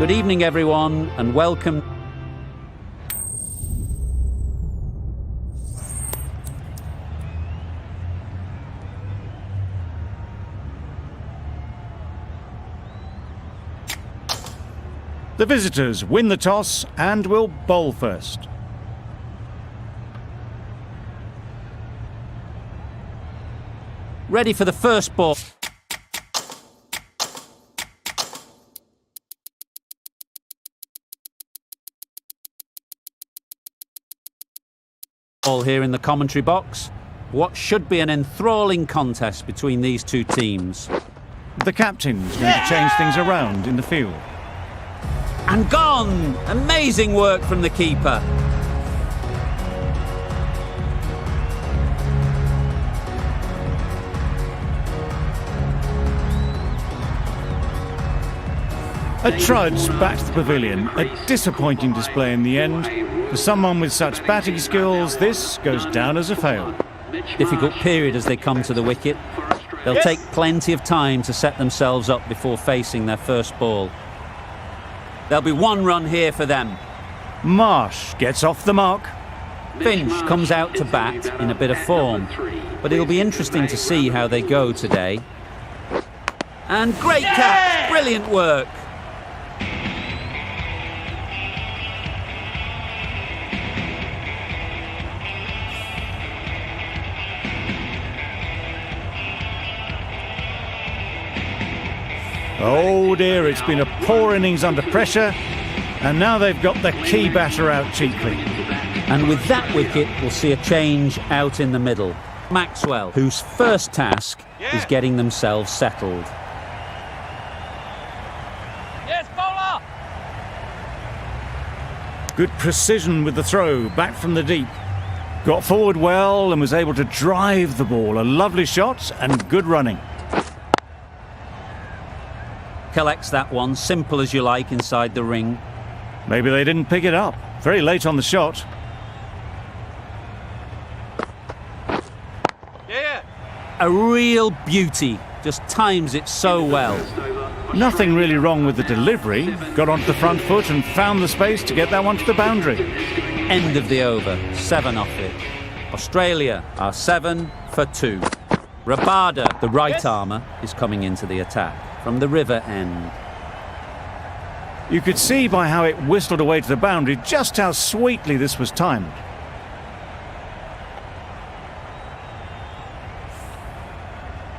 Good evening, everyone, and welcome. The visitors win the toss and will bowl first. Ready for the first ball. All here in the commentary box. What should be an enthralling contest between these two teams. The captain's going to change things around in the field. And gone! Amazing work from the keeper. A trudge back to the pavilion. A disappointing display in the end. For someone with such batting skills, this goes down as a fail. Difficult period as they come to the wicket. They'll take plenty of time to set themselves up before facing their first ball. There'll be one run here for them. Marsh gets off the mark. Finch comes out to bat in a bit of form, but it'll be interesting to see how they go today. And great catch, brilliant work. Oh dear, it's been a poor innings under pressure, and now they've got the key batter out cheaply. And with that wicket, we'll see a change out in the middle. Maxwell, whose first task is getting themselves settled. Yes, bowler! Good precision with the throw, back from the deep. Got forward well and was able to drive the ball. A lovely shot and good running. Collects that one, simple as you like, inside the ring. Maybe they didn't pick it up. Very late on the shot. A real beauty, just times it so well. Nothing really wrong with the delivery. Got onto the front foot and found the space to get that one to the boundary. End of the over, 7 off it. Australia are 7 for 2. Rabada, the right armer, is coming into the attack from the river end. You could see by how it whistled away to the boundary just how sweetly this was timed.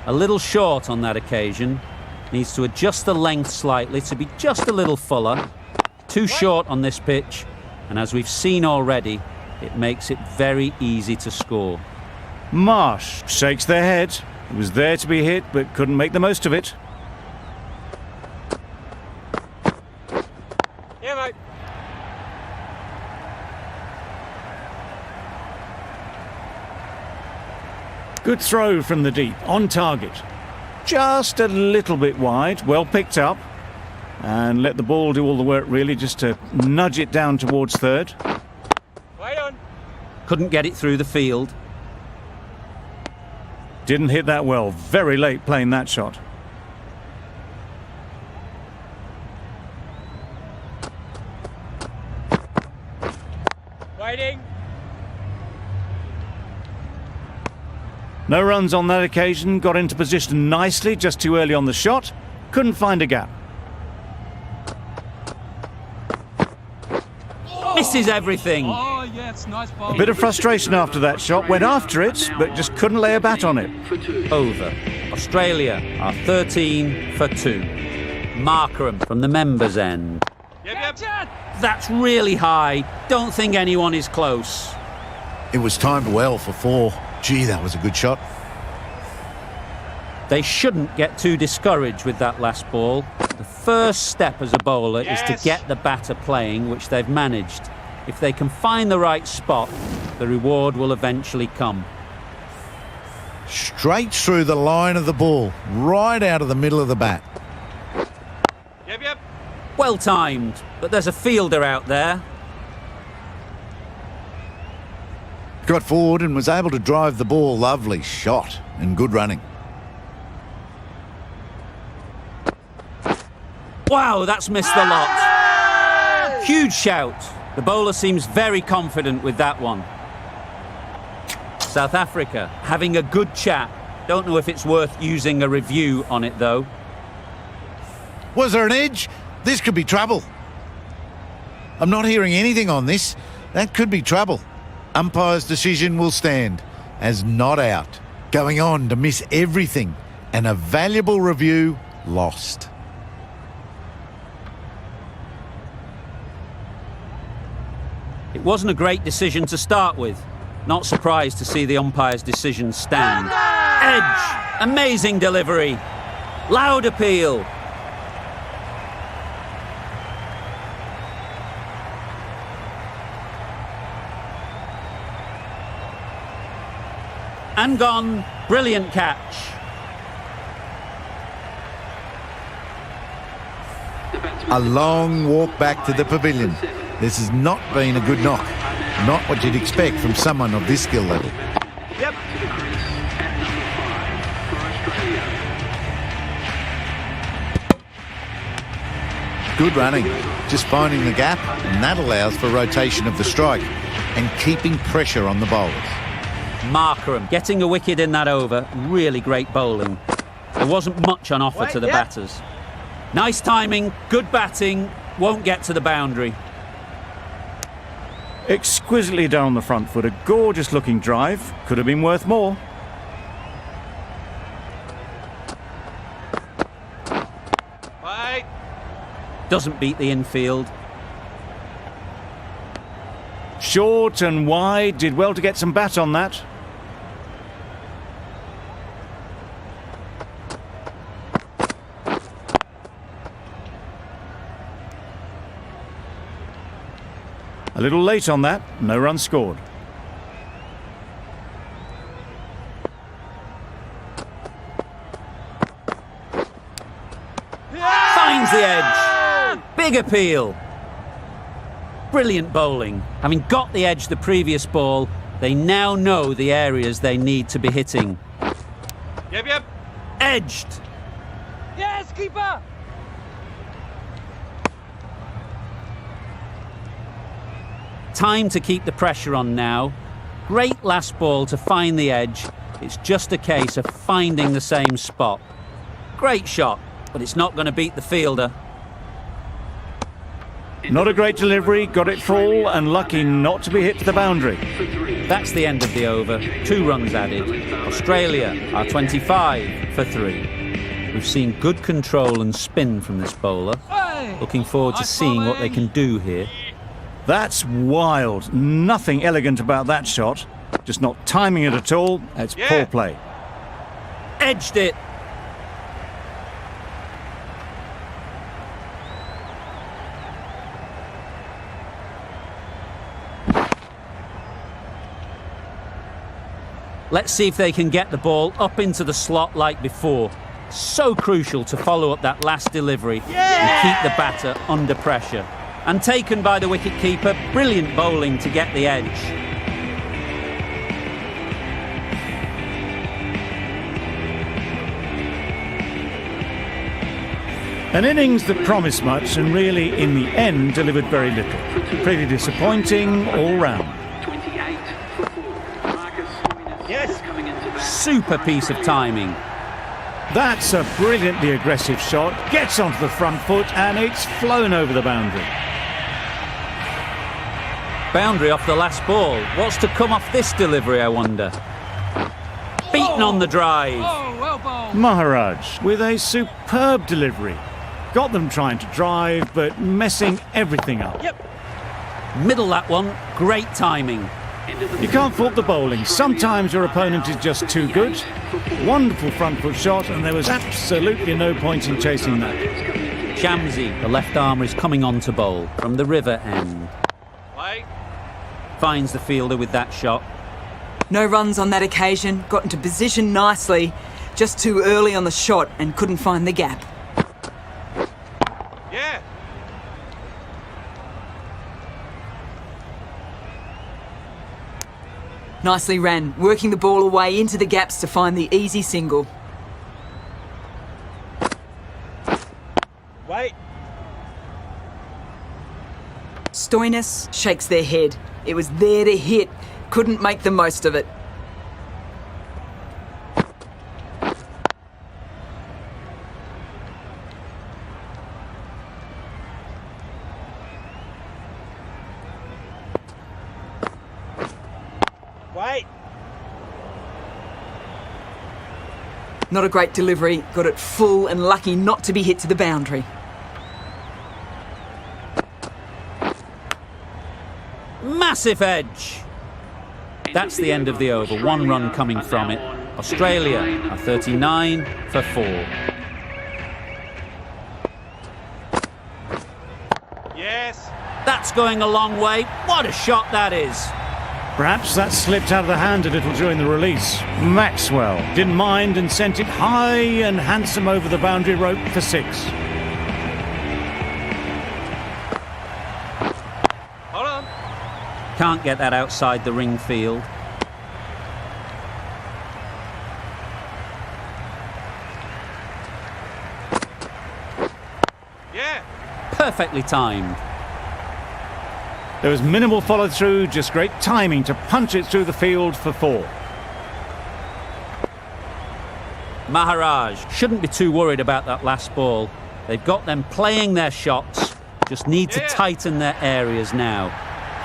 A little short on that occasion. Needs to adjust the length slightly to be just a little fuller. Too short on this pitch, and as we've seen already, it makes it very easy to score. Marsh shakes their head. It was there to be hit, but couldn't make the most of it. Yeah, mate. Good throw from the deep, on target. Just a little bit wide, well picked up. And let the ball do all the work really, just to nudge it down towards third. Wait on. Couldn't get it through the field. Didn't hit that well, very late playing that shot. Waiting. No runs on that occasion, got into position nicely, just too early on the shot. Couldn't find a gap. Misses everything. Oh, yeah, it's nice ball. A bit of frustration after that shot, went after it, but just couldn't lay a bat on it. Over. Australia are 13 for 2. Markram from the members' end. Yep. That's really high. Don't think anyone is close. It was timed well for 4. Gee, that was a good shot. They shouldn't get too discouraged with that last ball. The first step as a bowler is to get the batter playing, which they've managed. If they can find the right spot, the reward will eventually come. Straight through the line of the ball, right out of the middle of the bat. Yep. Well timed, but there's a fielder out there. Got forward and was able to drive the ball. Lovely shot and good running. Wow, that's missed the lot. Huge shout. The bowler seems very confident with that one. South Africa having a good chat. Don't know if it's worth using a review on it though. Was there an edge? This could be trouble. I'm not hearing anything on this. That could be trouble. Umpire's decision will stand as not out. Going on to miss everything and a valuable review lost. It wasn't a great decision to start with. Not surprised to see the umpire's decision stand. Edge! Amazing delivery. Loud appeal. And gone. Brilliant catch. A long walk back to the pavilion. This has not been a good knock. Not what you'd expect from someone of this skill level. Yep. Good running. Just finding the gap, and that allows for rotation of the strike and keeping pressure on the bowlers. Markram getting a wicket in that over. Really great bowling. There wasn't much on offer to the batters. Nice timing, good batting, won't get to the boundary. Exquisitely down the front foot. A gorgeous looking drive. Could have been worth more. Wait. Doesn't beat the infield. Short and wide. Did well to get some bat on that. A little late on that. No run scored. Finds the edge. Big appeal. Brilliant bowling. Having got the edge the previous ball, they now know the areas they need to be hitting. Yep. Edged. Yes, keeper. Time to keep the pressure on now. Great last ball to find the edge. It's just a case of finding the same spot. Great shot, but it's not going to beat the fielder. Not a great delivery. Got it full and lucky not to be hit to the boundary. That's the end of the over. 2 runs added. Australia are 25 for 3. We've seen good control and spin from this bowler. Looking forward to seeing what they can do here. That's wild. Nothing elegant about that shot. Just not timing it at all. It's poor play. Edged it. Let's see if they can get the ball up into the slot like before. So crucial to follow up that last delivery and keep the batter under pressure. And taken by the wicket-keeper. Brilliant bowling to get the edge. An innings that promised much and really, in the end, delivered very little. Pretty disappointing all round. Super piece of timing. That's a brilliantly aggressive shot. Gets onto the front foot and it's flown over the boundary. Boundary off the last ball. What's to come off this delivery, I wonder? Beaten on the drive. Oh, well bowled. Maharaj with a superb delivery. Got them trying to drive, but messing everything up. Middle that one. Great timing. You can't fault the bowling. Sometimes your opponent is just too good. Wonderful front foot shot, and there was absolutely no point in chasing that. Shamsi, the left armer, is coming on to bowl from the river end. Wait. Finds the fielder with that shot. No runs on that occasion. Got into position nicely. Just too early on the shot and couldn't find the gap. Yeah. Nicely ran, working the ball away into the gaps to find the easy single. Wait. Stoinis shakes their head. It was there to hit. Couldn't make the most of it. Wait. Not a great delivery. Got it full and lucky not to be hit to the boundary. Massive edge. That's the end of the over. 1 run coming from it. Australia are 39 for 4. Yes. That's going a long way. What a shot that is. Perhaps that slipped out of the hand a little during the release. Maxwell didn't mind and sent it high and handsome over the boundary rope for 6. Hold on. Can't get that outside the ring field. Yeah. Perfectly timed. There was minimal follow-through, just great timing to punch it through the field for 4. Maharaj shouldn't be too worried about that last ball. They've got them playing their shots, just need to tighten their areas now.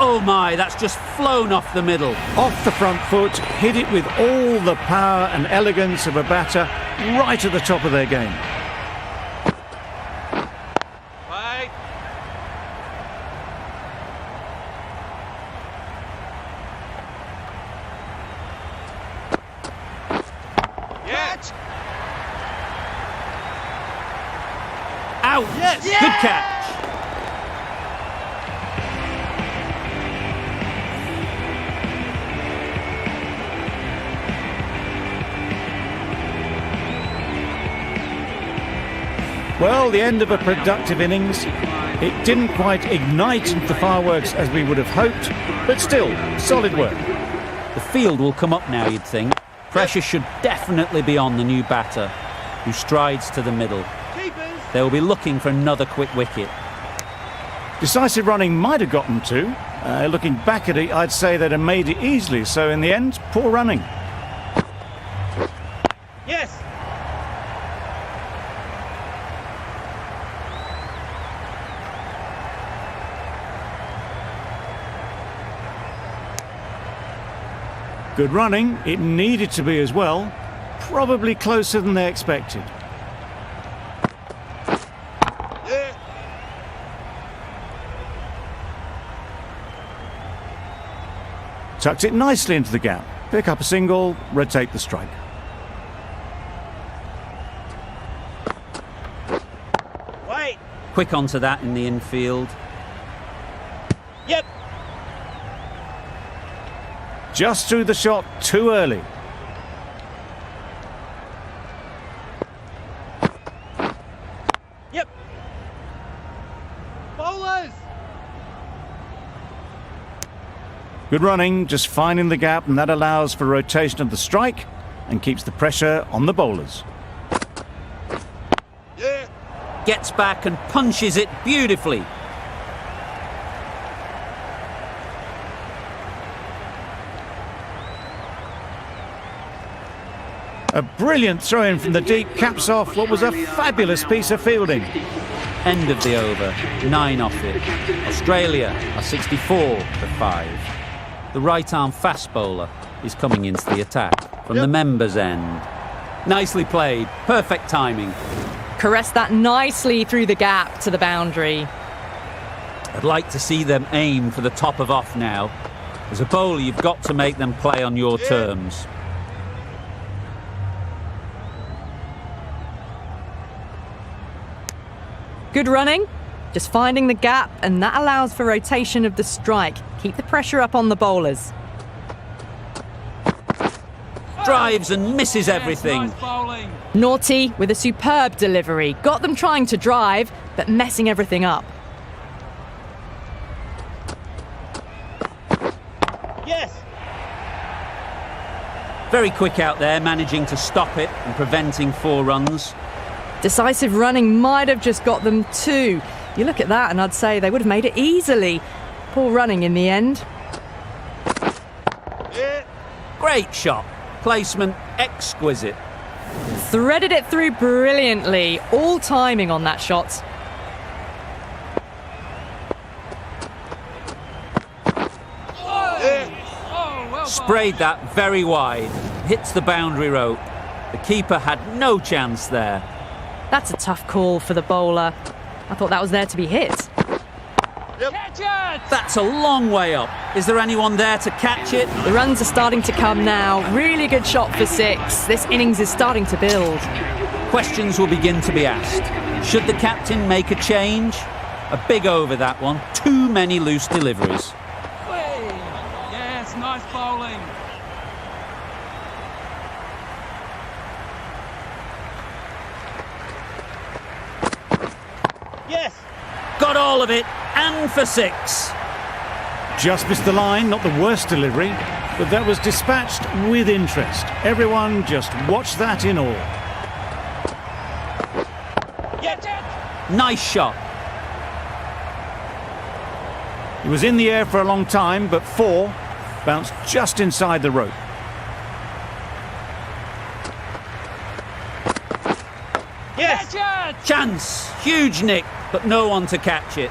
Oh my, that's just flown off the middle. Off the front foot, hit it with all the power and elegance of a batter, right at the top of their game. Wait. Yeah. Out! Yes. Good catch. Well, the end of a productive innings. It didn't quite ignite the fireworks as we would have hoped, but still, solid work. The field will come up now, you'd think. Pressure should definitely be on the new batter, who strides to the middle. Keepers. They will be looking for another quick wicket. Decisive running might have gotten 2. Looking back at it, I'd say they'd have made it easily, so in the end, poor running. Yes. Good running, it needed to be as well. Probably closer than they expected. Yeah. Tucked it nicely into the gap. Pick up a single, rotate the strike. Wait. Quick onto that in the infield. Yep. Just threw the shot too early. Yep. Bowlers. Good running, just finding the gap, and that allows for rotation of the strike and keeps the pressure on the bowlers. Yeah. Gets back and punches it beautifully. A brilliant throw-in from the deep caps off what was a fabulous piece of fielding. End of the over. 9 off it. Australia are 64 for 5. The right-arm fast bowler is coming into the attack from the members' end. Nicely played. Perfect timing. Caressed that nicely through the gap to the boundary. I'd like to see them aim for the top of off now. As a bowler, you've got to make them play on your terms. Good running, just finding the gap, and that allows for rotation of the strike. Keep the pressure up on the bowlers. Drives and misses everything. Nice bowling. Naughty with a superb delivery. Got them trying to drive, but messing everything up. Yes. Very quick out there, managing to stop it and preventing 4 runs. Decisive running might have just got them 2. You look at that and I'd say they would have made it easily. Poor running in the end. Yeah. Great shot. Placement exquisite. Threaded it through brilliantly. All timing on that shot. Sprayed that very wide. Hits the boundary rope. The keeper had no chance there. That's a tough call for the bowler. I thought that was there to be hit. That's a long way up. Is there anyone there to catch it? The runs are starting to come now. Really good shot for 6. This innings is starting to build. Questions will begin to be asked. Should the captain make a change? A big over that one. Too many loose deliveries. Yes, nice bowling. Yes. Got all of it, and for 6. Just missed the line, not the worst delivery, but that was dispatched with interest. Everyone just watched that in awe. Nice shot. It was in the air for a long time, but 4 bounced just inside the rope. Yes. Chance. Huge nick, but no one to catch it.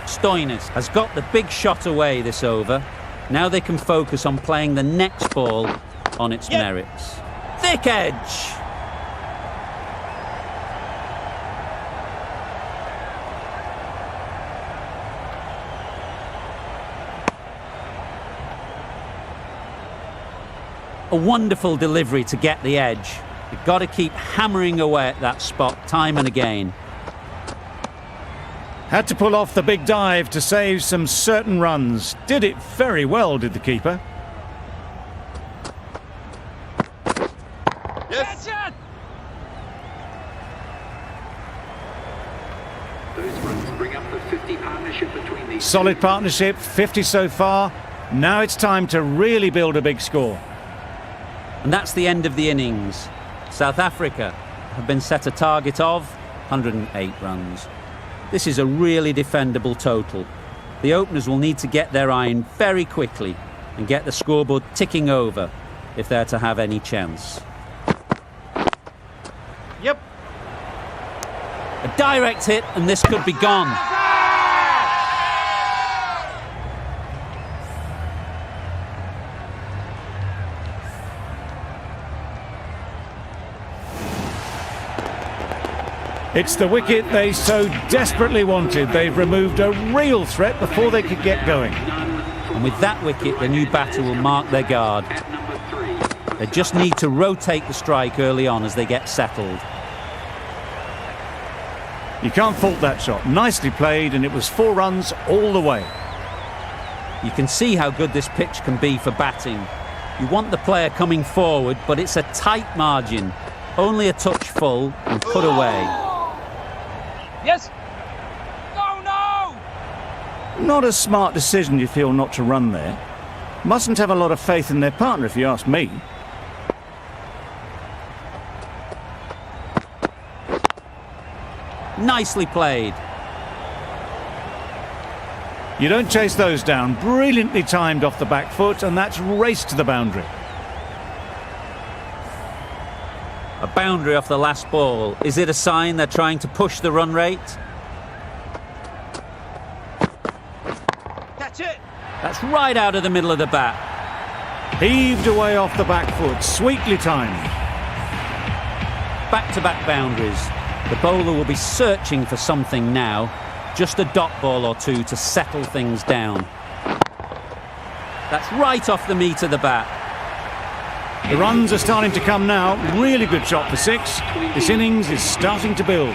Stoinis has got the big shot away this over. Now they can focus on playing the next ball on its merits. Thick edge. A wonderful delivery to get the edge. You've got to keep hammering away at that spot time and again. Had to pull off the big dive to save some certain runs. Did it very well, did the keeper. Yes. Those runs bring up the 50 partnership between these. Solid partnership, 50 so far. Now it's time to really build a big score. And that's the end of the innings. South Africa have been set a target of 108 runs. This is a really defendable total. The openers will need to get their iron very quickly and get the scoreboard ticking over if they're to have any chance. Yep. A direct hit and this could be gone. It's the wicket they so desperately wanted. They've removed a real threat before they could get going. And with that wicket, the new batter will mark their guard. They just need to rotate the strike early on as they get settled. You can't fault that shot. Nicely played, and it was 4 runs all the way. You can see how good this pitch can be for batting. You want the player coming forward, but it's a tight margin. Only a touch full and put away. Yes. No. Not a smart decision, you feel, not to run there. Mustn't have a lot of faith in their partner, if you ask me. Nicely played. You don't chase those down. Brilliantly timed off the back foot, and that's raced to the boundary. A boundary off the last ball. Is it a sign they're trying to push the run rate? Catch it. That's right out of the middle of the bat. Heaved away off the back foot. Sweetly timed. Back-to-back boundaries. The bowler will be searching for something now. Just a dot ball or two to settle things down. That's right off the meat of the bat. The runs are starting to come now. Really good shot for 6. This innings is starting to build.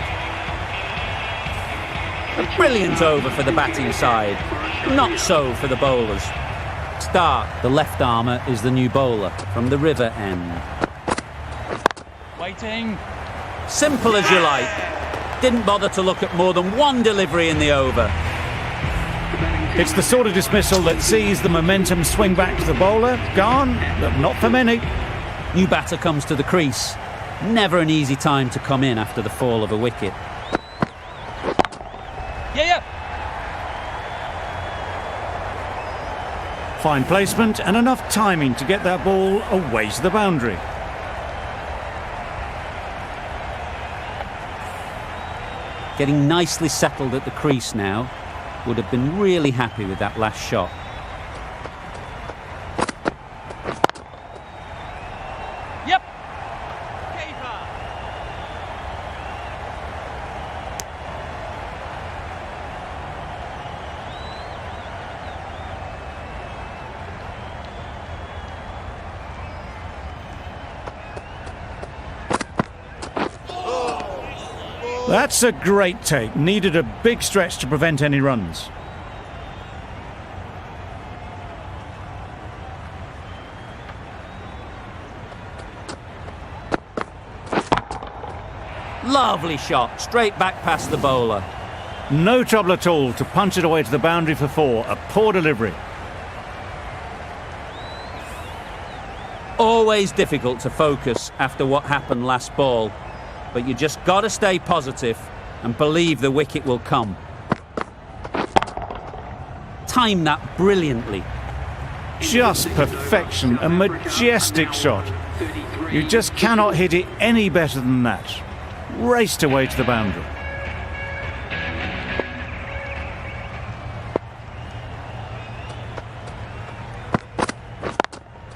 A brilliant over for the batting side. Not so for the bowlers. Stark, the left armour, is the new bowler from the River End. Waiting. Simple as you like. Didn't bother to look at more than one delivery in the over. It's the sort of dismissal that sees the momentum swing back to the bowler. Gone, but not for many. New batter comes to the crease. Never an easy time to come in after the fall of a wicket. Yeah. Fine placement and enough timing to get that ball away to the boundary. Getting nicely settled at the crease now. Would have been really happy with that last shot. Yep. That's a great take. Needed a big stretch to prevent any runs. Lovely shot, straight back past the bowler. No trouble at all to punch it away to the boundary for 4. A poor delivery. Always difficult to focus after what happened last ball, but you just got to stay positive and believe the wicket will come. Time that brilliantly. Just perfection, a majestic shot. You just cannot hit it any better than that. Raced away to the boundary.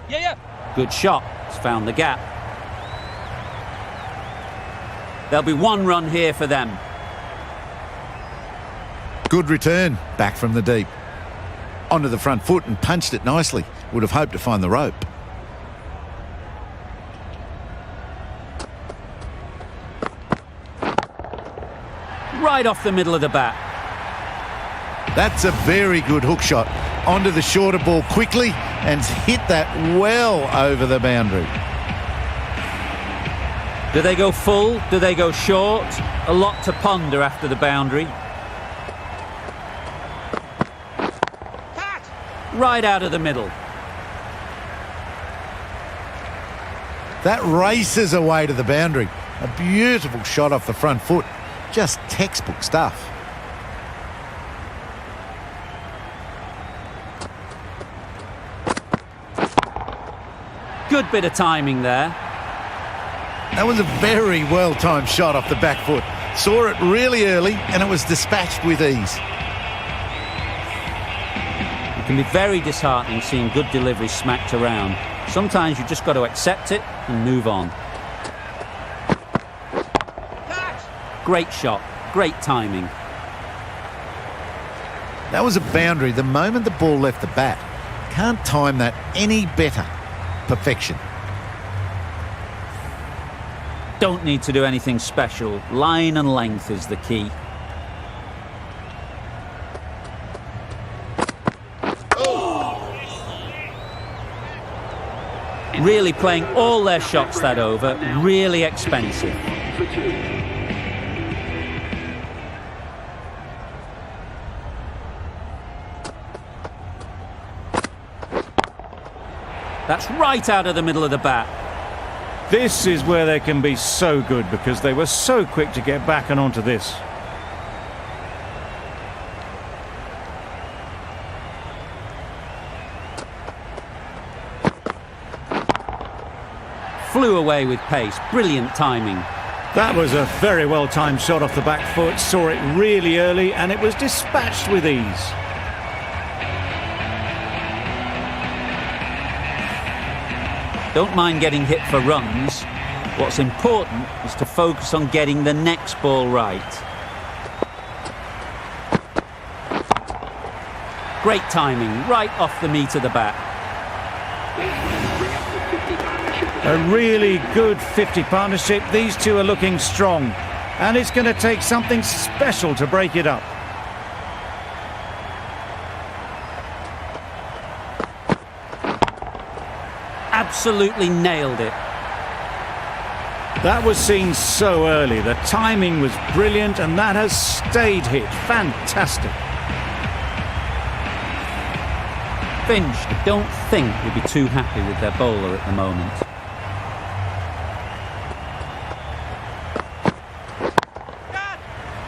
Yeah. Good shot, it's found the gap. There'll be 1 run here for them. Good return, back from the deep. Onto the front foot and punched it nicely. Would have hoped to find the rope. Right off the middle of the bat. That's a very good hook shot. Onto the shorter ball quickly and hit that well over the boundary. Do they go full? Do they go short? A lot to ponder after the boundary. Right out of the middle. That races away to the boundary. A beautiful shot off the front foot. Just textbook stuff. Good bit of timing there. That was a very well-timed shot off the back foot. Saw it really early and it was dispatched with ease. It can be very disheartening seeing good delivery smacked around. Sometimes you just got to accept it and move on. Great shot, great timing. That was a boundary the moment the ball left the bat. Can't time that any better. Perfection. Don't need to do anything special. Line and length is the key. Really playing all their shots that over. Really expensive. That's right out of the middle of the bat. This is where they can be so good because they were so quick to get back and onto this. Flew away with pace. Brilliant timing. That was a very well-timed shot off the back foot. Saw it really early and it was dispatched with ease. Don't mind getting hit for runs. What's important is to focus on getting the next ball right. Great timing, right off the meat of the bat. A really good 50 partnership. These two are looking strong. And it's going to take something special to break it up. Absolutely nailed it. That was seen so early. The timing was brilliant and that has stayed hit. Fantastic. Finch, I don't think would be too happy with their bowler at the moment.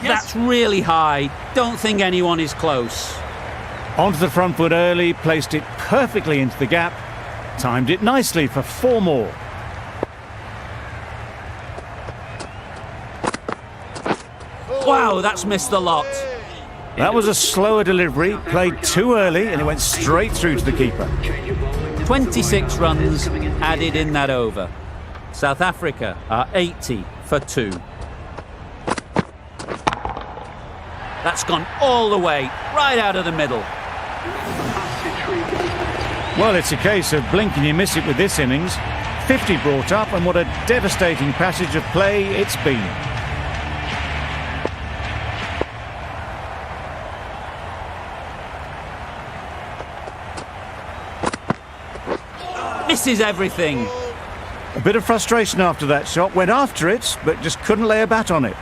That's really high. Don't think anyone is close. Onto the front foot early, placed it perfectly into the gap, timed it nicely for 4 more. Wow, that's missed the lot. That was a slower delivery, played too early, and it went straight through to the keeper. 26 runs added in that over. South Africa are 80 for 2. That's gone all the way, right out of the middle. Well, it's a case of blink and you miss it with this innings. 50 brought up, and what a devastating passage of play it's been. Misses everything. A bit of frustration after that shot, went after it, but just couldn't lay a bat on it.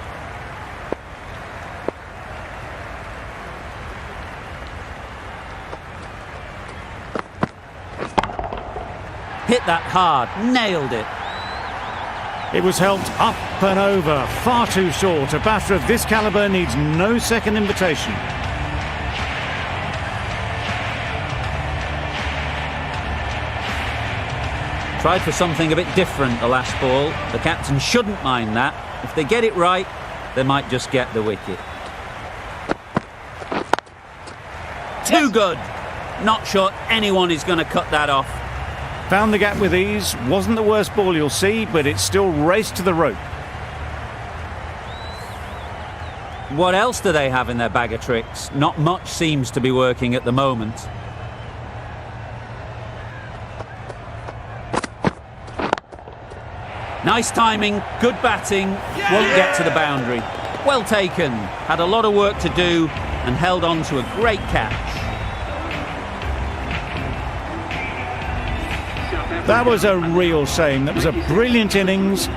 Hit that hard, nailed it. It was helped up and over, far too short. A batter of this calibre needs no second invitation. Tried for something a bit different the last ball. The captain shouldn't mind that. If they get it right, they might just get the wicket. Too good. Not sure anyone is going to cut that off. Found the gap with ease. Wasn't the worst ball you'll see, but it still raced to the rope. What else do they have in their bag of tricks? Not much seems to be working at the moment. Nice timing, good batting, won't get to the boundary. Well taken, had a lot of work to do and held on to a great catch. That was a real shame. That was a brilliant innings.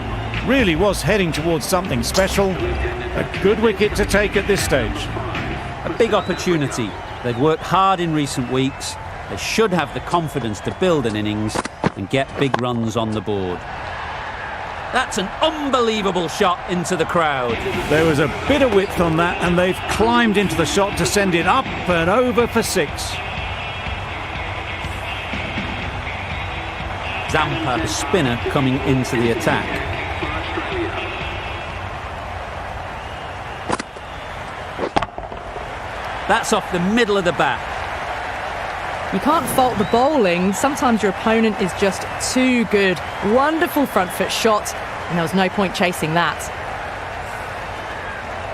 Really was heading towards something special. A good wicket to take at this stage. A big opportunity. They've worked hard in recent weeks. They should have the confidence to build an innings and get big runs on the board. That's an unbelievable shot into the crowd. There was a bit of width on that, and they've climbed into the shot to send it up and over for 6. Zampa, the spinner, coming into the attack. That's off the middle of the bat. You can't fault the bowling. Sometimes your opponent is just too good. Wonderful front foot shot, and there was no point chasing that.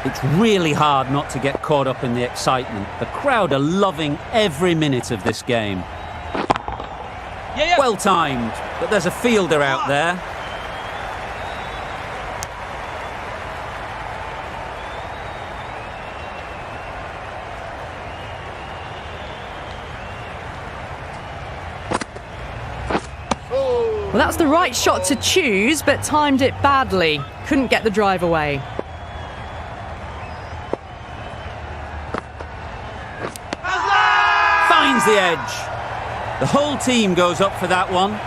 It's really hard not to get caught up in the excitement. The crowd are loving every minute of this game. Well timed, but there's a fielder out there. Well, that's the right shot to choose, but timed it badly. Couldn't get the drive away. Finds the edge. The whole team goes up for that one.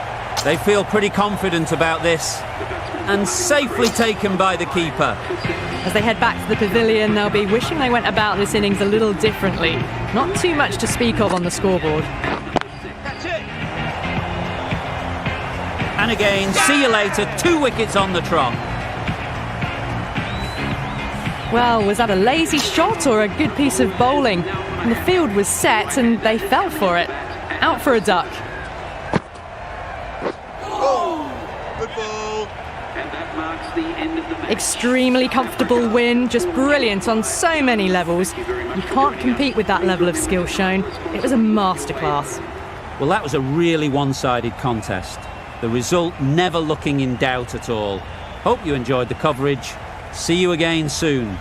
They feel pretty confident about this. And safely taken by the keeper. As they head back to the pavilion, they'll be wishing they went about this innings a little differently. Not too much to speak of on the scoreboard. And again, see you later, 2 wickets on the trot. Well, was that a lazy shot or a good piece of bowling? And the field was set and they fell for it. Out for a duck. Extremely comfortable win, just brilliant on so many levels. You can't compete with that level of skill shown. It was a masterclass. Well, that was a really one-sided contest. The result never looking in doubt at all. Hope you enjoyed the coverage. See you again soon.